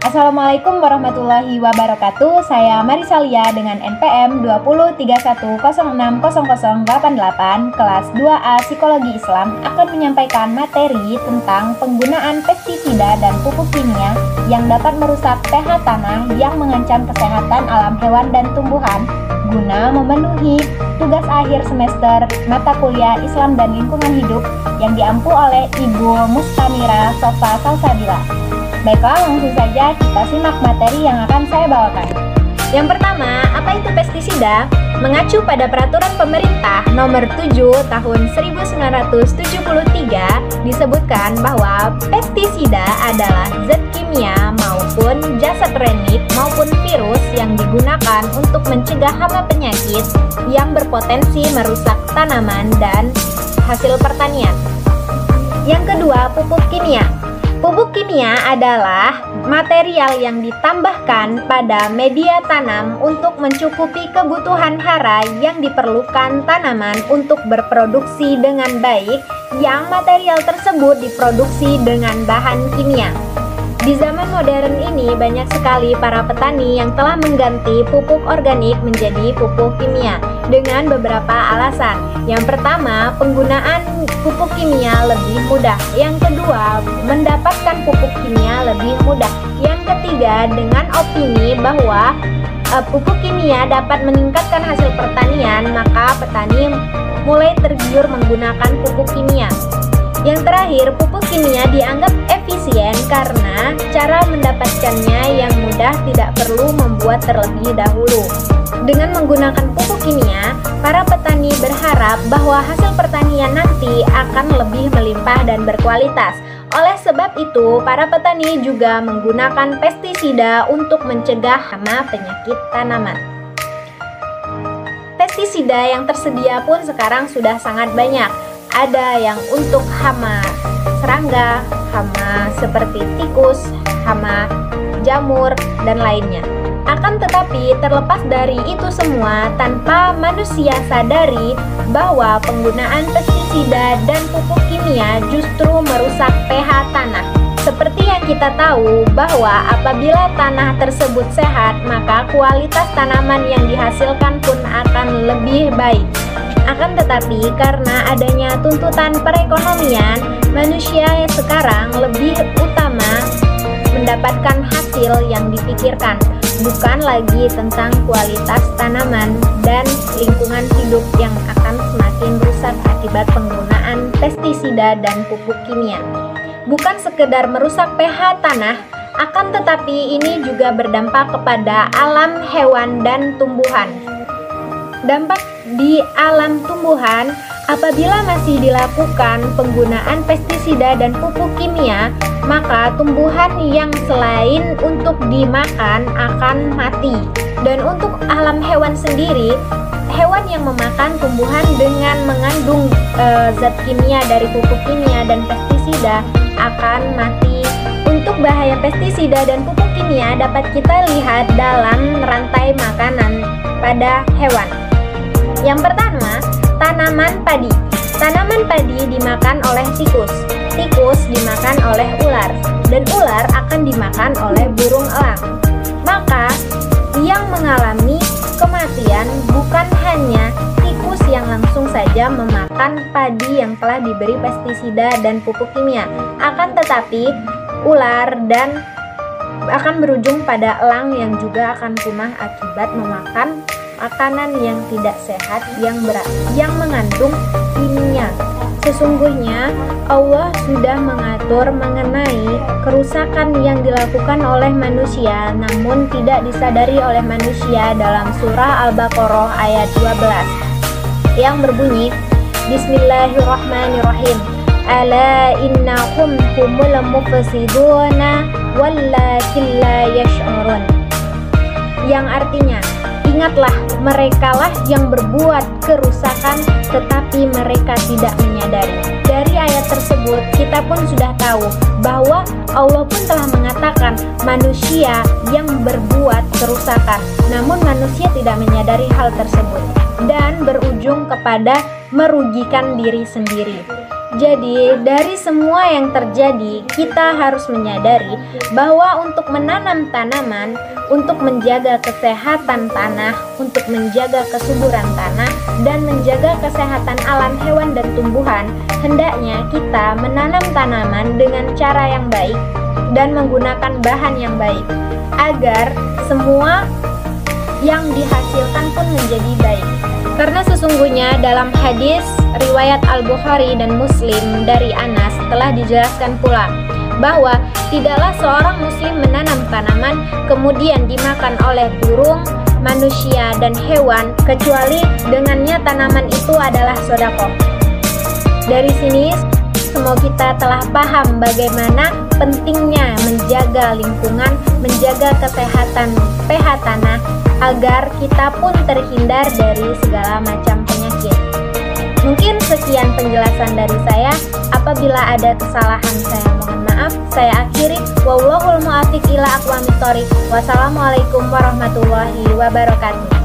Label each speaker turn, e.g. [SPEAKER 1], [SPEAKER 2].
[SPEAKER 1] Assalamualaikum warahmatullahi wabarakatuh. Saya Marisalia dengan NPM 2031060088 kelas 2A Psikologi Islam akan menyampaikan materi tentang penggunaan pestisida dan pupuk kimia yang dapat merusak pH tanah yang mengancam kesehatan alam hewan dan tumbuhan guna memenuhi tugas akhir semester mata kuliah Islam dan Lingkungan Hidup yang diampu oleh Ibu Mustamira Sofa Salsabila. Baiklah, langsung saja kita simak materi yang akan saya bawakan. Yang pertama, apa itu pestisida? Mengacu pada Peraturan Pemerintah Nomor 7 Tahun 1973 disebutkan bahwa pestisida adalah zat kimia maupun zat renik maupun virus yang digunakan untuk mencegah hama penyakit yang berpotensi merusak tanaman dan hasil pertanian. Yang kedua, pupuk kimia. Pupuk kimia adalah material yang ditambahkan pada media tanam untuk mencukupi kebutuhan hara yang diperlukan tanaman untuk berproduksi dengan baik, yang material tersebut diproduksi dengan bahan kimia. Di zaman modern ini banyak sekali para petani yang telah mengganti pupuk organik menjadi pupuk kimia dengan beberapa alasan. Yang pertama, penggunaan pupuk kimia lebih mudah. Yang kedua, mendapatkan pupuk kimia lebih mudah. Yang ketiga, dengan opini bahwa pupuk kimia dapat meningkatkan hasil pertanian, maka petani mulai tergiur menggunakan pupuk kimia. Yang terakhir, pupuk kimia dianggap efisien karena cara mendapatkannya yang mudah, tidak perlu membuat terlebih dahulu. Dengan menggunakan pupuk kimia, para petani berharap bahwa hasil pertanian nanti akan lebih melimpah dan berkualitas. Oleh sebab itu, para petani juga menggunakan pestisida untuk mencegah hama penyakit tanaman. Pestisida yang tersedia pun sekarang sudah sangat banyak. Ada yang untuk hama serangga, hama seperti tikus, hama jamur, dan lainnya. Akan tetapi terlepas dari itu semua, tanpa manusia sadari bahwa penggunaan pestisida dan pupuk kimia justru merusak pH tanah. Seperti yang kita tahu bahwa apabila tanah tersebut sehat, maka kualitas tanaman yang dihasilkan pun akan lebih baik. Akan tetapi karena adanya tuntutan perekonomian, manusia sekarang lebih utama mendapatkan hasil yang dipikirkan, bukan lagi tentang kualitas tanaman dan lingkungan hidup yang akan semakin rusak akibat penggunaan pestisida dan pupuk kimia. Bukan sekedar merusak pH tanah, akan tetapi ini juga berdampak kepada alam hewan dan tumbuhan. Dampak di alam tumbuhan, apabila masih dilakukan penggunaan pestisida dan pupuk kimia, maka tumbuhan yang selain untuk dimakan akan mati. Dan untuk alam hewan sendiri, hewan yang memakan tumbuhan dengan mengandung zat kimia dari pupuk kimia dan pestisida akan mati. Untuk bahaya pestisida dan pupuk kimia dapat kita lihat dalam rantai makanan pada hewan. Yang pertama, tanaman padi. Tanaman padi dimakan oleh tikus. Tikus dimakan oleh ular, dan ular akan dimakan oleh burung elang. Maka, yang mengalami kematian bukan hanya tikus yang langsung saja memakan padi yang telah diberi pestisida dan pupuk kimia, akan tetapi ular dan akan berujung pada elang yang juga akan punah akibat memakan makanan yang tidak sehat yang mengandung kimia. Sesungguhnya Allah sudah mengatur mengenai kerusakan yang dilakukan oleh manusia namun tidak disadari oleh manusia dalam surah Al-Baqarah ayat 12 yang berbunyi, Bismillahirrahmanirrahim, Ala innahum humul mufsiduna walakin la yash'urun, yang artinya, ingatlah, merekalah yang berbuat kerusakan tetapi mereka tidak menyadari. Dari ayat tersebut kita pun sudah tahu bahwa Allah pun telah mengatakan manusia yang berbuat kerusakan, namun manusia tidak menyadari hal tersebut dan berujung kepada merugikan diri sendiri. Jadi, dari semua yang terjadi, kita harus menyadari bahwa untuk menanam tanaman, untuk menjaga kesehatan tanah, untuk menjaga kesuburan tanah, dan menjaga kesehatan alam, hewan, dan tumbuhan, hendaknya kita menanam tanaman dengan cara yang baik dan menggunakan bahan yang baik, agar semua yang dihasilkan pun menjadi baik. Karena sesungguhnya dalam hadis riwayat Al-Bukhari dan Muslim dari Anas telah dijelaskan pula bahwa tidaklah seorang muslim menanam tanaman kemudian dimakan oleh burung, manusia, dan hewan kecuali dengannya tanaman itu adalah sedekah. Dari sini semua kita telah paham bagaimana pentingnya menjaga lingkungan, menjaga kesehatan pH tanah agar kita pun terhindar dari segala macam penyakit. Mungkin sekian penjelasan dari saya. Apabila ada kesalahan saya mohon maaf. Saya akhiri. Wallahul muwaffiq ila aqwamit thoriq. Wassalamualaikum warahmatullahi wabarakatuh.